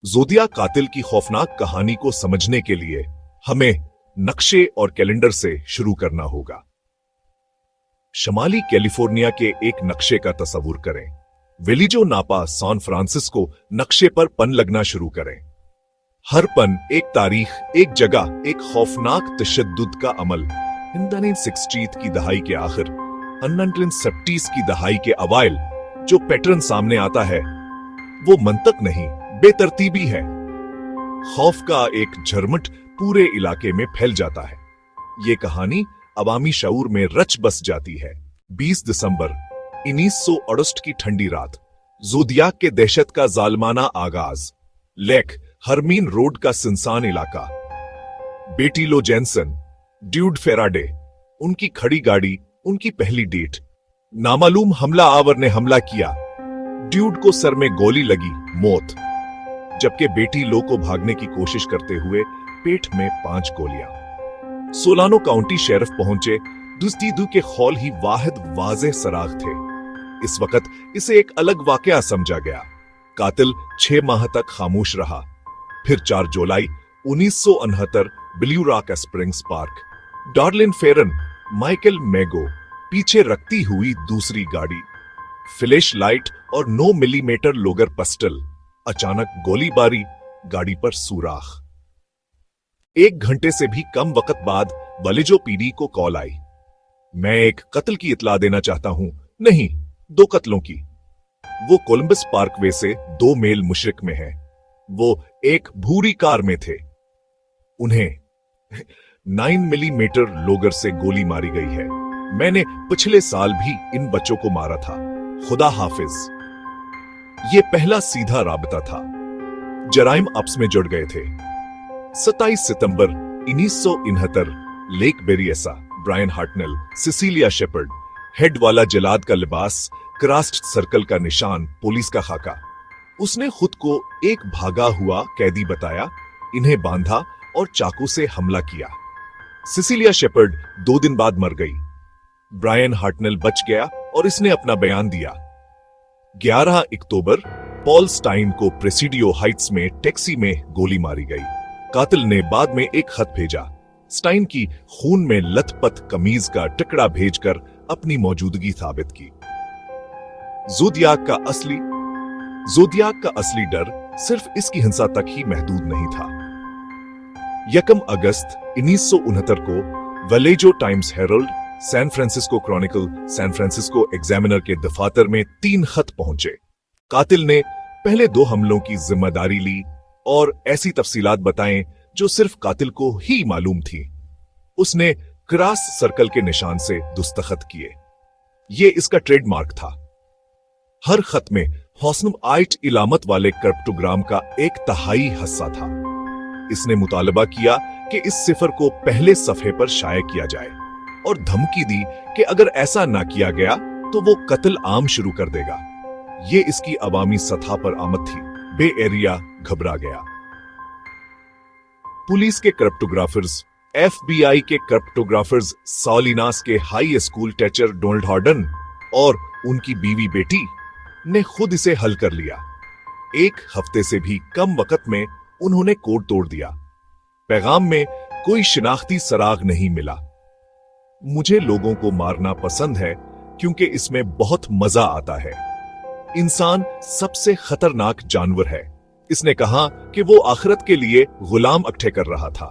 जोदियाक कातिल की खौफनाक कहानी को समझने के लिए हमें नक्शे और कैलेंडर से शुरू करना होगा। शमाली कैलिफोर्निया के एक नक्शे का तस्वुर करें। वेलिजो नापा सैन फ्रांसिस्को नक्शे पर पन लगना शुरू करें। हर पन एक तारीख, एक जगह, एक खौफनाक तशद्दुद का अमल। 1960 की दहाई के आखिर, 1970 की दहाई के अवाइल जो पैटर्न सामने आता है वो मंतक नहीं, बेतरतीबी है। खौफ का एक झरमट पूरे इलाके में फैल जाता है। ये कहानी अवामी शऊर में रच बस जाती है। 20 दिसंबर 1968 की ठंडी रात, जोदियाक के दहशत का जालमाना आगाज। लेक हरमीन रोड का सुनसान इलाका। बेटी लो जेनसन, ड्यूड फेराडे, उनकी खड़ी गाड़ी, उनकी पहली डेट। नामालूम हमला आवर ने हमला किया। ड्यूड को सर में गोली लगी, मौत। जबकि बेटी लो को भागने की कोशिश करते हुए पेट में 5 गोलियां। सोलानो काउंटी शेरिफ पहुंचे। दुस्तीदू के खौल ही वाहिद वाज़ेह सराग थे। इस वक्त इसे एक अलग वाकया समझा गया। कातिल 6 माह तक खामोश रहा। फिर 4 जुलाई 1969 ब्लू रॉक स्प्रिंग्स पार्क, डार्लिन फेरन, माइकल मैगो, पीछे रखती हुई दूसरी गाड़ी, फ्लैश लाइट और 9 मिलीमीटर लोगर पिस्टल। अचानक गोलीबारी, गाड़ी पर सुराख। 1 घंटे से भी कम वक्त बाद वलेजो पीडी को कॉल आई। मैं एक कत्ल की इतला देना चाहता हूं। नहीं, 2 कत्लों की। वो कोलंबस पार्कवे से 2 मील मशरिक में है। वो एक भूरी कार में थे। उन्हें 9 मिलीमीटर लोगर से गोली मारी गई है। मैंने पिछले साल भी इन बच्चों को मारा था। खुदा हाफिज। ये पहला सीधा राबता था। जराइम आपस में जुड़ गए थे। 27 सितंबर 1969 Lake Berryessa, Bryan Hartnell, Cecelia Shepard, head वाला जलाद का लिबास, क्रास्ट सर्कल का निशान, पुलिस का खाका। उसने खुद को एक भागा हुआ कैदी बताया, इन्हें बांधा और चाकू से हमला किया। सिसिलिया शेपर्ड 2 दिन बाद मर गई। ब्रायन हार्टनेल बच गया और इसने अपना बयान दिया। 11 अक्टूबर पॉल स्टाइन को प्रेसिडियो हाइट्स में टैक्सी में गोली मारी गई। कातिल ने बाद में एक खत भेजा, स्टाइन की खून में लथपथ कमीज का टुकड़ा भेजकर अपनी मौजूदगी साबित की। जोदियाक का असली डर सिर्फ इसकी हिंसा तक ही महदूद नहीं था। 1 अगस्त 1969 को Vallejo Times Herald, San Francisco Chronicle, San Francisco Examiner के दफातर में 3 खत पहुंचे। कातिल ने पहले 2 हमलों की जिम्मेदारी ली और ऐसी तफसीलात बताएं जो सिर्फ कातिल को ही मालूम थी। उसने क्रॉस सर्कल के निशान से दस्तखत किए। ये इसका ट्रेडमार्क था। हर खत में हौसनम आइट इलामत वाले क्रिप्टोग्राम का 1/3 हिस्सा था। इसने मुतालबा किया कि इस सिफर को पहले सफे पर शाये किया जाए और धमकी दी कि अगर ऐसा ना किया गया तो वो कत्ल आम शुरू कर देगा। ये इसकी अवामी सतह पर आमद थी। बे एरिया घबरा गया। पुलिस के क्रिप्टोग्राफर्स, FBI के क्रिप्टोग्राफर्स सॉलिनास के high school teacher Donald harden और उनकी बीवी बेटी ने खुद इसे हल कर लिया। 1 हफ्ते से भी कम वक्त में उन्होंने कोड तोड़ दिया। पैगाम में कोई शिनाख्ती सराग नहीं मिला। मुझे लोगों को मारना पसंद है क्योंकि इसमें बहुत मजा आता है। इंसान सबसे खतरनाक जानवर है। इसने कहा कि वो आखिरत के लिए गुलाम इकट्ठे कर रहा था।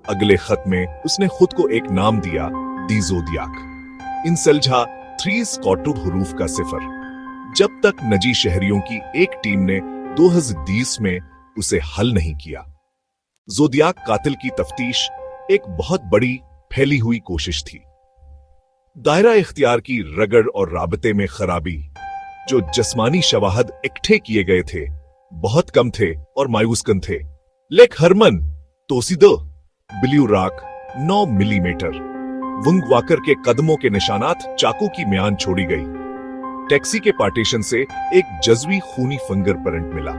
अगले खत में उसने खुद को एक नाम दिया, दी जोदियाक। इन सलझा 3 स्कॉटुड हरूफ का सिफर। जब तक नजी शहरियों की एक टीम ने 2020 में उसे हल नहीं किया। जोदियाक कातिल की तफ्तीश एक बहुत बड़ी फैली हुई कोशिश थी। दायरा इख्तियार की रगड़ और राबते में खराबी, जो जिस्मानी शवाहद इकट्ठे किए गए थे, बहुत कम थे और मायूस कन थे। लेक हरमन, तोसीदो, Blue Rock 9 millimetre, Wing Walker के कदमों के निशानात, चाकू की म्यान छोड़ी गई। टैक्सी के पार्टीशन से एक जज्वी खूनी फिंगरप्रिंट मिला।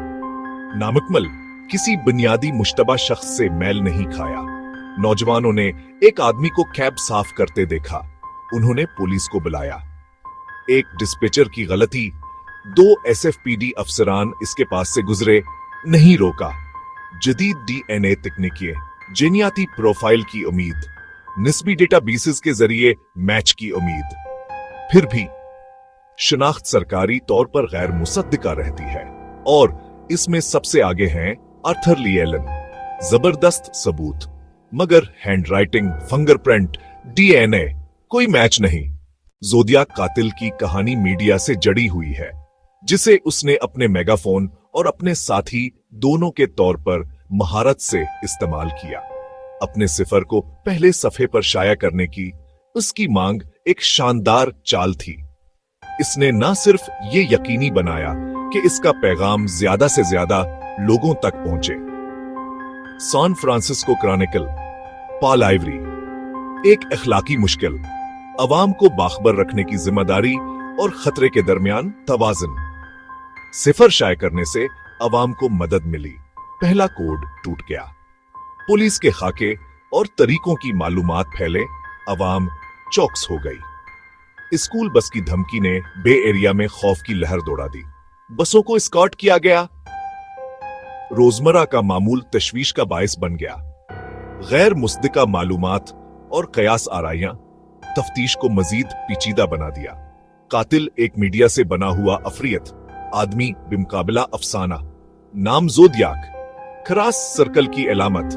नामुकम्मल, किसी बुनियादी मुश्तबा शख्स से मैल नहीं खाया। नौजवानों ने एक आदमी को कैब साफ करते देखा। उन्होंने पुलिस को बुलाया। एक डिस्पैचर की गलती, 2 SFPD अफसरान इसके पास से गुजरे, नहीं रोका। जदीद डीएनए तकनीकें, जेनियाती प्रोफाइल की उम्मीद, निस्बी डेटाबेसेस के जरिए मैच की उम्मीद, फिर भी शिनाख्त सरकारी तौर पर गैर मुसद्दिका रहती है। और इसमें सबसे आगे हैं आर्थर ली एलन। जबरदस्त सबूत, मगर हैंडराइटिंग, फिंगरप्रिंट, डीएनए कोई मैच नहीं। जोदियाक कातिल की कहानी मीडिया से जड़ी हुई है, जिसे उसने अपने मेगाफोन और अपने साथी दोनों के तौर पर महारत से इस्तेमाल किया। अपने सिफर को पहले सफे पर शाया करने की उसकी मांग एक शानदार चाल थी। इसने न सिर्फ ये यकीनी बनाया कि इसका पैगाम ज्यादा से ज्यादा लोगों तक पहुंचे। San Francisco Chronicle, Paul Ivory. एक अखलाकी मुश्किल, अवाम को बाखबर रखने की जिम्मेदारी और खतरे के दरमियान तवाज़ुन। सिफर शाये करने से अवाम को मदद मिली, पहला कोड टूट गया। पुलिस के खाके और तरीकों की मालूमात फैले, अवाम चौकस हो गई। स्कूल बस की धमकी ने बे एरिया में खौफ की लहर दौड़ा दी। बसों को एस्कॉर्ट किया गया। रोजमर्रा का मामूल तशवीश का बायस बन गया। गैर मुसद्दिका मालूमात और कयास आराइयां तफ्तीश को मजीद पेचीदा बना दिया। कातिल एक मीडिया से बना हुआ अफरियत आदमी बिमुकाबला अफसाना, नाम जोदियाक, खरास सर्कल की अलामत,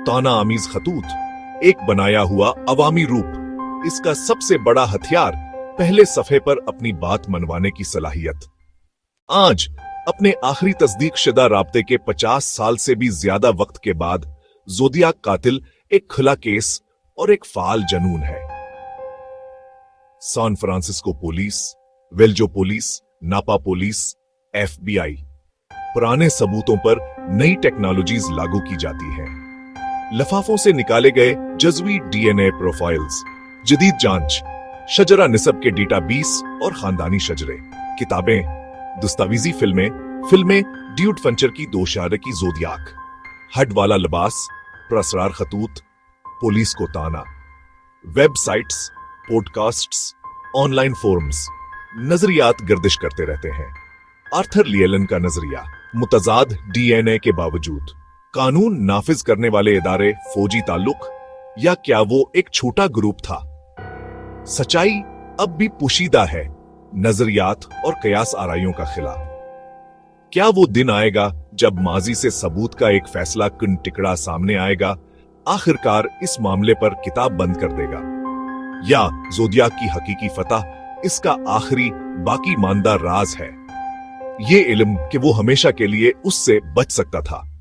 ताना आमीज खतूत, एक बनाया हुआ अवामी रूप। इसका सबसे बड़ा हथियार पहले सफे पर अपनी बात मनवाने की सलाहियत। आज अपने आखिरी तस्दीक शुदा राब्ते के 50 साल से भी ज्यादा वक्त के बाद जोदियाक कातिल एक खुला केस और एक फाल जनून है। सैन फ्रांसिस्को पुलिस, वेल्जो पुलिस, नापा पुलिस, एफबीआई, पुराने सबूतों पर नई टेक्नोलॉजीज लागू की जाती हैं। लफाफों से निकाले गए जज़वी डीएनए प्रोफाइल्स, जदीद जांच, शजरा निसब के डेटाबेस और खानदानी शजरे, किताबें, दस्तावेजी फिल्में ड्यूड फंचर की दो शारे की जोदियाक, हड वाला लिबास, प्रसरार खतूत, पुलिस को ताना, वेबसाइट्स, पॉडकास्ट्स, ऑनलाइन फोरम्स, नजरियात गर्दिश करते रहते हैं। आर्थर ली एलन का नजरिया, मुतजाद डीएनए के बावजूद कानून नाफिज करने वाले इदारे फौजी ताल्लुक, या क्या वो एक छोटा ग्रुप था? सच्चाई अब भी पोशीदा है, नजरियात और कयास आराइयों का खिला। क्या वो दिन आएगा जब माजी से सबूत का एक फैसला कुन टिकड़ा सामने आएगा, आखिरकार इस मामले पर किताब बंद कर देगा? या जोदियाक की हकीकी फतह इसका आखिरी बाकी मानदा राज है, ये इल्म कि वो हमेशा के लिए उससे बच सकता था।